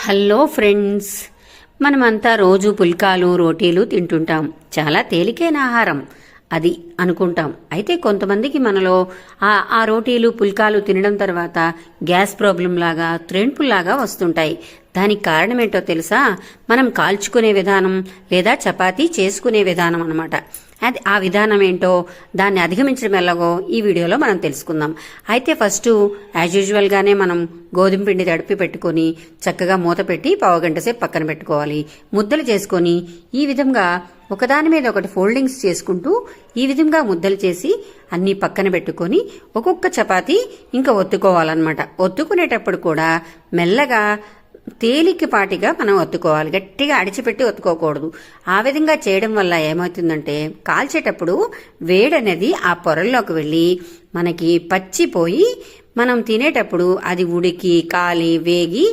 Hello friends, మనమంతా రోజు పుల్కాలు రోటీలు తింటుంటాం. చాలా తేలికైన ఆహారం అది అనుకుంటాం. అయితే కొంతమందికి మనలో ఆ రోటీలు పుల్కాలు తినడం తర్వాత గ్యాస్ ప్రాబ్లం లాగా త్రెంపుల్లాగా వస్తుంటాయి. దానికి కారణం ఏంటో తెలుసా? మనం కాల్చుకునే విధానం లేదా చపాతీ చేసుకునే విధానం అన్నమాట. అది ఆ విధానం ఏంటో, దాన్ని అధిగమించడం ఎలాగో ఈ వీడియోలో మనం తెలుసుకుందాం. అయితే ఫస్ట్ యాజ్ యూజువల్గానే మనం గోధుమ పిండి తడిపి పెట్టుకొని చక్కగా మూత పెట్టి పావుగంట సేపు పక్కన పెట్టుకోవాలి. ముద్దలు చేసుకొని ఈ విధంగా ఒకదాని మీద ఒకటి ఫోల్డింగ్స్ చేసుకుంటూ ఈ విధంగా ముద్దలు చేసి అన్నీ పక్కన పెట్టుకొని ఒక్కొక్క చపాతీ ఇంకా ఒత్తుకోవాలన్నమాట. ఒత్తుకునేటప్పుడు కూడా మెల్లగా తేలికపాటిగా మనం ఒత్తుకోవాలి. గట్టిగా అడిచిపెట్టి ఒత్తుకోకూడదు. ఆ విధంగా చేయడం వల్ల ఏమవుతుందంటే కాల్చేటప్పుడు వేడనేది ఆ పొరల్లోకి వెళ్ళి మనకి పచ్చిపోయి మనం తినేటప్పుడు అది ఉడికి కాలి వేగి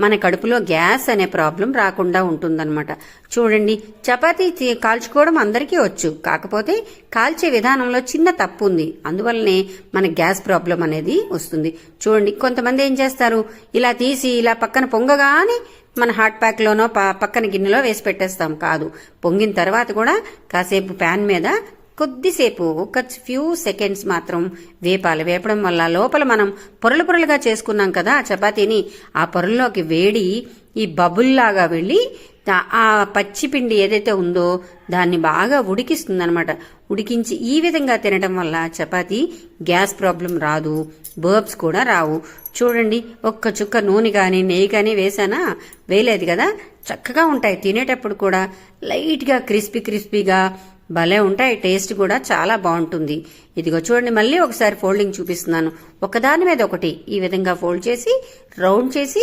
మన కడుపులో గ్యాస్ అనే ప్రాబ్లం రాకుండా ఉంటుందన్నమాట. చూడండి, చపాతీ కాల్చుకోవడం అందరికీ వచ్చు, కాకపోతే కాల్చే విధానంలో చిన్న తప్పు ఉంది. అందువల్లనే మన గ్యాస్ ప్రాబ్లం అనేది వస్తుంది. చూడండి, కొంతమంది ఏం చేస్తారు, ఇలా తీసి ఇలా పక్కన పొంగగానే మన హాట్ ప్యాక్లోనో పక్కన గిన్నెలో వేసి పెట్టేస్తాం. కాదు, పొంగిన తర్వాత కూడా కాసేపు ప్యాన్ మీద కొద్దిసేపు ఒక ఫ్యూ సెకండ్స్ మాత్రం వేపాలి. వేపడం వల్ల లోపల మనం పొరలు పొరలుగా చేసుకున్నాం కదా చపాతీని, ఆ పొరల్లోకి వేడి ఈ బబుల్లాగా వెళ్ళి ఆ పచ్చిపిండి ఏదైతే ఉందో దాన్ని బాగా ఉడికిస్తుంది అనమాట. ఉడికించి ఈ విధంగా తినడం వల్ల చపాతీ గ్యాస్ ప్రాబ్లం రాదు, బర్బ్స్ కూడా రావు. చూడండి, ఒక్క చుక్క నూనె కానీ నెయ్యి కానీ వేసానా? వేయలేదు కదా. చక్కగా ఉంటాయి. తినేటప్పుడు కూడా లైట్గా క్రిస్పీగా భలే ఉంటాయి. టేస్ట్ కూడా చాలా బాగుంటుంది. ఇదిగో చూడండి, మళ్ళీ ఒకసారి ఫోల్డింగ్ చూపిస్తున్నాను. ఒకదాని మీద ఒకటి ఈ విధంగా ఫోల్డ్ చేసి రౌండ్ చేసి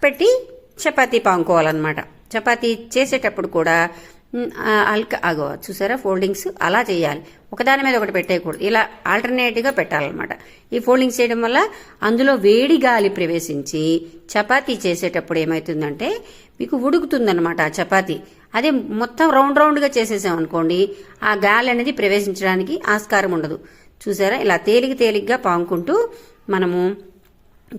పెట్టి చపాతీ పాముకోవాలన్నమాట. చపాతీ చేసేటప్పుడు కూడా ఆగో చూసారా, ఫోల్డింగ్స్ అలా చేయాలి. ఒకదాని మీద ఒకటి పెట్టేయకూడదు, ఇలా ఆల్టర్నేటివ్గా పెట్టాలన్నమాట. ఈ ఫోల్డింగ్స్ చేయడం వల్ల అందులో వేడి గాలి ప్రవేశించి చపాతీ చేసేటప్పుడు ఏమవుతుందంటే మీకు ఉడుకుతుందన్నమాట ఆ చపాతీ. అదే మొత్తం రౌండ్గా చేసేసాం అనుకోండి, ఆ గాలి అనేది ప్రవేశించడానికి ఆస్కారం ఉండదు. చూసారా, ఇలా తేలిగ్గా పాముకుంటూ మనము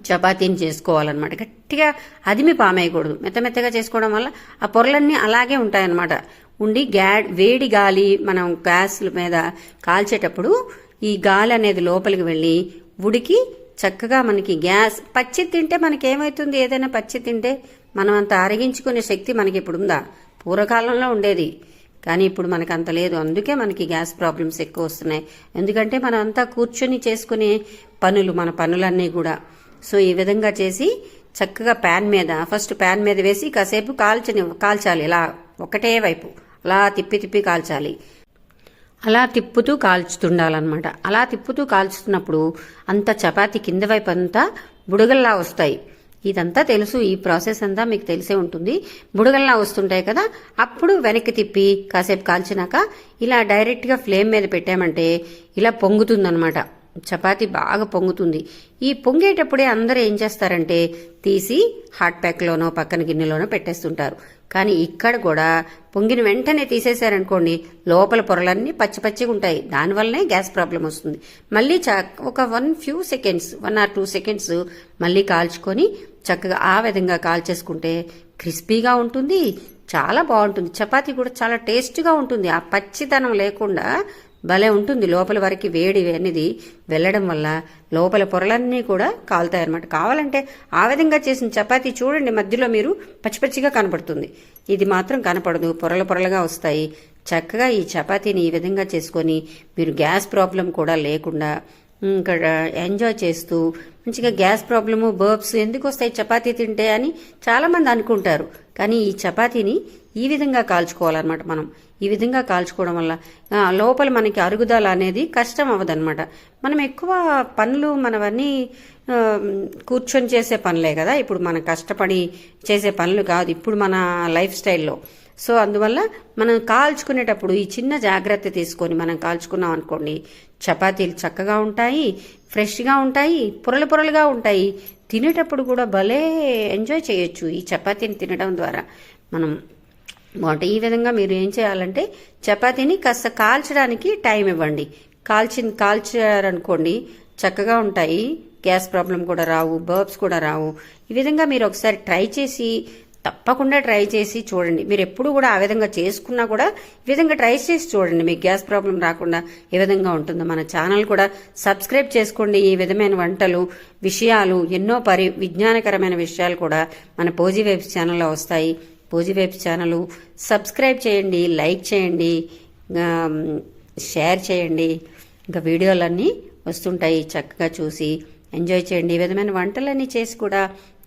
చపాతీని చేసుకోవాలన్నమాట. గట్టిగా అదిమి పామేయకూడదు. మెత్తగా చేసుకోవడం వల్ల ఆ పొరలన్నీ అలాగే ఉంటాయన్నమాట. ఉండి వేడి గాలి మనం గ్యాస్ మీద కాల్చేటప్పుడు ఈ గాలి అనేది లోపలికి వెళ్ళి ఉడికి చక్కగా మనకి గ్యాస్ పచ్చి తింటే మనకి ఏమవుతుంది, ఏదైనా పచ్చి తింటే మనం అంత అరిగించుకునే శక్తి మనకి ఇప్పుడు ఉందా? పూర్వకాలంలో ఉండేది, కానీ ఇప్పుడు మనకు అంత లేదు. అందుకే మనకి గ్యాస్ ప్రాబ్లమ్స్ ఎక్కువ వస్తున్నాయి. ఎందుకంటే మనం అంతా కూర్చొని చేసుకునే పనులు, మన పనులన్నీ కూడా. సో ఈ విధంగా చేసి చక్కగా ఫస్ట్ ప్యాన్ మీద వేసి కాసేపు కాల్చాలి. ఇలా ఒకటే వైపు అలా తిప్పి కాల్చాలి. అలా తిప్పుతూ కాల్చుతుండాలన్నమాట. అలా తిప్పుతూ కాల్చుతున్నప్పుడు అంత చపాతీ కింద వైపు అంతా బుడగల్లా వస్తాయి. ఇదంతా తెలుసు, ఈ ప్రాసెస్ అంతా మీకు తెలిసే ఉంటుంది. బుడగల్లా వస్తుంటాయి కదా, అప్పుడు వెనక్కి తిప్పి కాసేపు కాల్చినాక ఇలా డైరెక్ట్గా ఫ్లేమ్ మీద పెట్టామంటే ఇలా పొంగుతుందన్నమాట. చపాతీ బాగా పొంగుతుంది. ఈ పొంగేటప్పుడే అందరూ ఏం చేస్తారంటే తీసి హాట్ ప్యాక్లోనో పక్కన గిన్నెలోనో పెట్టేస్తుంటారు. కానీ ఇక్కడ కూడా పొంగిన వెంటనే తీసేశారనుకోండి, లోపల పొరలన్నీ పచ్చిగా ఉంటాయి. దానివల్లనే గ్యాస్ ప్రాబ్లం వస్తుంది. మళ్ళీ ఒక 1 or 2 సెకండ్స్ మళ్ళీ కాల్చుకొని చక్కగా ఆ విధంగా కాల్చేసుకుంటే క్రిస్పీగా ఉంటుంది, చాలా బాగుంటుంది. చపాతీ కూడా చాలా టేస్ట్గా ఉంటుంది. ఆ పచ్చితనం లేకుండా భలే ఉంటుంది. లోపల వరకు వేడి అనేది వెళ్ళడం వల్ల లోపల పొరలన్నీ కూడా కాలుతాయి అన్నమాట. కావాలంటే ఆ విధంగా చేసిన చపాతీ చూడండి, మధ్యలో మీరు పచ్చిగా కనపడుతుంది. ఇది మాత్రం కనపడదు, పొరలుగా వస్తాయి. చక్కగా ఈ చపాతీని ఈ విధంగా చేసుకొని మీరు గ్యాస్ ప్రాబ్లం కూడా లేకుండా ఇక్కడ ఎంజాయ్ చేస్తూ మంచిగా, గ్యాస్ ప్రాబ్లము బర్బ్స్ ఎందుకు వస్తాయి చపాతీ తింటే అని చాలామంది అనుకుంటారు. కానీ ఈ చపాతీని ఈ విధంగా కాల్చుకోవాలన్నమాట. మనం ఈ విధంగా కాల్చుకోవడం వల్ల లోపల మనకి అరుగుదల అనేది కష్టం అవ్వదన్నమాట. మనం ఎక్కువ పనులు మనవన్నీ కూర్చొని చేసే పనులే కదా, ఇప్పుడు మనం కష్టపడి చేసే పనులు కాదు ఇప్పుడు మన లైఫ్ స్టైల్లో. సో అందువల్ల మనం కాల్చుకునేటప్పుడు ఈ చిన్న జాగ్రత్త తీసుకొని మనం కాల్చుకున్నాం అనుకోండి, చపాతీలు చక్కగా ఉంటాయి, ఫ్రెష్గా ఉంటాయి, పొరలుగా ఉంటాయి. తినేటప్పుడు కూడా భలే ఎంజాయ్ చేయొచ్చు ఈ చపాతీని తినడం ద్వారా మనం. ఈ విధంగా మీరు ఏం చేయాలంటే చపాతీని కాస్త కాల్చడానికి టైం ఇవ్వండి. కాల్చారనుకోండి చక్కగా ఉంటాయి. గ్యాస్ ప్రాబ్లం కూడా రావు, బర్బ్స్ కూడా రావు. ఈ విధంగా మీరు ఒకసారి తప్పకుండా ట్రై చేసి చూడండి. మీరు ఎప్పుడు కూడా ఆ విధంగా చేసుకున్నా కూడా ఈ విధంగా ట్రై చేసి చూడండి, మీకు గ్యాస్ ప్రాబ్లం రాకుండా ఏ విధంగా ఉంటుందో. మన ఛానల్ కూడా సబ్స్క్రైబ్ చేసుకోండి. ఈ విధమైన వంటలు, విషయాలు, ఎన్నో విజ్ఞానకరమైన విషయాలు కూడా మన పోజీ వైబ్స్ ఛానల్లో వస్తాయి. పోజీ వైబ్స్ ఛానల్ సబ్స్క్రైబ్ చేయండి, లైక్ చేయండి, షేర్ చేయండి. ఇంకా వీడియోలన్నీ వస్తుంటాయి, చక్కగా చూసి ఎంజాయ్ చేయండి. ఈ విధమైన వంటలన్నీ చేసి కూడా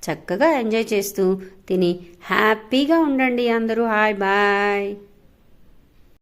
చక్కగా ఎంజాయ్ చేస్తూ తిని హ్యాపీగా ఉండండి అందరూ. Hi bye.